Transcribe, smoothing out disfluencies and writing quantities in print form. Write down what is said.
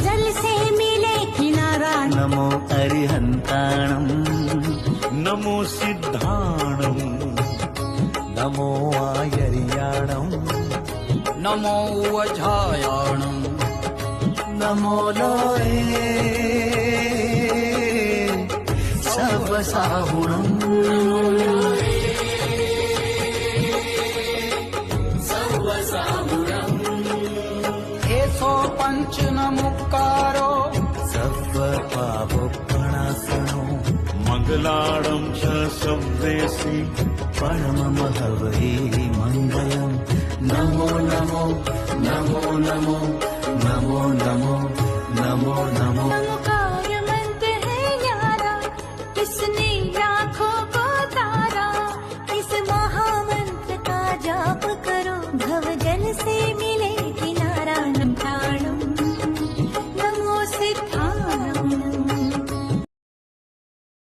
जल से मिले किनारा। नमो अरिहंताणं नमो सिद्धाणं नमो आयर्याणं नमो वज्रायाणं नमो लोये सवसाहुणं एषो पञ्चनमुक्कारो सर्वपापप्रणाशनो मंगलाणं च सव्येसि परममहवै मङ्गलम् नमो नमो नमो नमो नमो नमो नमो नमो ओंकार मंत्र है न्यारा, इसने लाखों को तारा। इस महामंत्र का जाप करो, भव जल से मिले किनारा। नमो सिद्धाणं